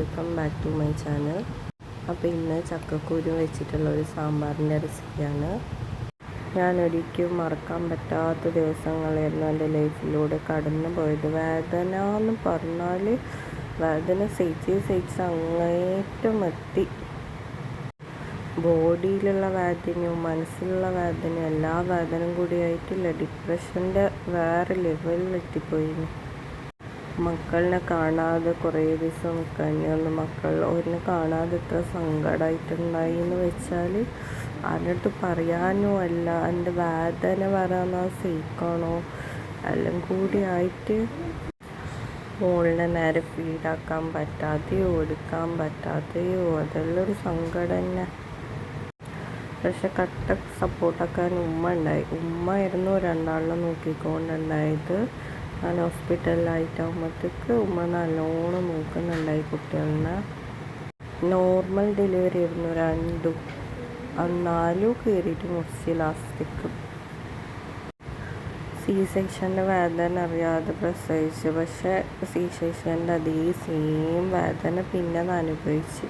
Welcome back to my channel. അപ്പോൾ ഇന്ന് ചക്കക്കുരു വെച്ചിട്ടുള്ള ഒരു സാമ്പാറിൻ്റെ റെസിപ്പിയാണ്. ഞാനൊരിക്കലും മറക്കാൻ പറ്റാത്ത ദിവസങ്ങളായിരുന്നു എൻ്റെ ലൈഫിലൂടെ കടന്നു പോയത്. വേദന എന്ന് പറഞ്ഞാൽ വേദന സഹിച്ച് അങ്ങേറ്റം എത്തി. ബോഡിയിലുള്ള വേദനയും മനസ്സിലുള്ള വേദനയും എല്ലാ വേദനയും കൂടിയായിട്ടില്ല, ഡിപ്രഷൻ്റെ വേറെ ലെവലിലെത്തിപ്പോയിരുന്നു. മക്കളിനെ കാണാതെ കുറേ ദിവസം കഴിഞ്ഞൊന്ന് ഒന്നെ കാണാതെ എത്ര സങ്കടമായിട്ടുണ്ടായി എന്ന് വെച്ചാൽ എന്നിട്ട് പറയാനോ അല്ല, എൻ്റെ വേദന പറയാനോ സഹിക്കണോ എല്ലാം കൂടിയായിട്ട് മോളിനെ നേരെ ഫീഡാക്കാൻ പറ്റാതെയോ എടുക്കാൻ പറ്റാതെയോ അതെല്ലാം ഒരു സങ്കടം തന്നെ. പക്ഷെ കട്ട സപ്പോർട്ടാക്കാൻ ഉമ്മ ഉണ്ടായി. ഉമ്മയായിരുന്നു രണ്ടാളിനെ നോക്കിക്കൊണ്ടുണ്ടായത്. ഞാൻ ഹോസ്പിറ്റലിലായിട്ടാകുമ്പോഴത്തേക്ക് ഉമ്മ നല്ലോണം നോക്കുന്നുണ്ടായി കുട്ടികളെ. നോർമൽ ഡെലിവറി ആയിരുന്നു രണ്ടും. എന്നാലും കയറിയിട്ട് മുറിച്ച് ലാസ്റ്റിക്ക്. സി സെക്ഷൻ്റെ വേദന അറിയാതെ പ്രസവിച്ച്, പക്ഷേ സി സെക്ഷൻ്റെ അതേ സെയിം വേദന പിന്നെ അനുഭവിച്ച്.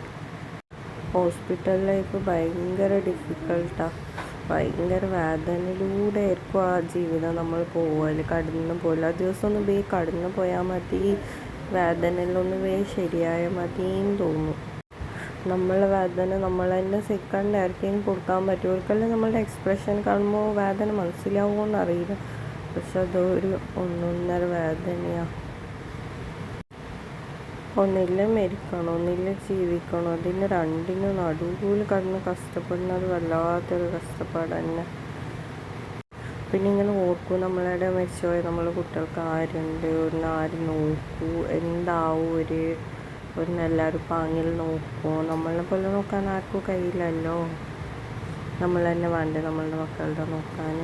ഹോസ്പിറ്റൽ ലൈഫ് ഭയങ്കര ഡിഫിക്കൽട്ടാണ്. ഭയങ്കര വേദനയിലൂടെ ആയിരിക്കും ആ ജീവിതം നമ്മൾ കടന്നു പോകില്ല. ആ ദിവസം ഒന്ന് കടന്നു പോയാൽ മതി, വേദനയിലൊന്ന് ശരിയായാൽ മതിയെന്ന് തോന്നും. നമ്മളെ വേദന നമ്മൾ തന്നെ സഹിക്കാണ്ട് ആർക്കെങ്കിലും കൊടുക്കാൻ പറ്റും. നമ്മളുടെ എക്സ്പ്രഷൻ കാണുമ്പോൾ വേദന മനസ്സിലാവുമെന്ന് അറിയില്ല, പക്ഷെ അതൊരു ഒന്നൊന്നര വേദനയാണ്. ഒന്നില്ല മരിക്കണം, ഒന്നില്ല ജീവിക്കണം. അതിന് രണ്ടിനും നടുവിൽ കടന്ന് കഷ്ടപ്പെടുന്നത് വല്ലാത്തൊരു കഷ്ടപ്പാട് തന്നെ. പിന്നെ ഇങ്ങനെ ഓർക്കും, നമ്മളുടെ മരിച്ചുപോയ നമ്മളെ കുട്ടികൾക്ക് ആരുണ്ട്, ആര് നോക്കൂ, എന്താവും എല്ലാവരും പാങ്ങിൽ നോക്കുമോ. നമ്മളെ പോലെ നോക്കാൻ ആർക്കും കഴിയില്ലല്ലോ. നമ്മൾ തന്നെ വേണ്ടേ നമ്മളുടെ മക്കളുടെ നോക്കാൻ.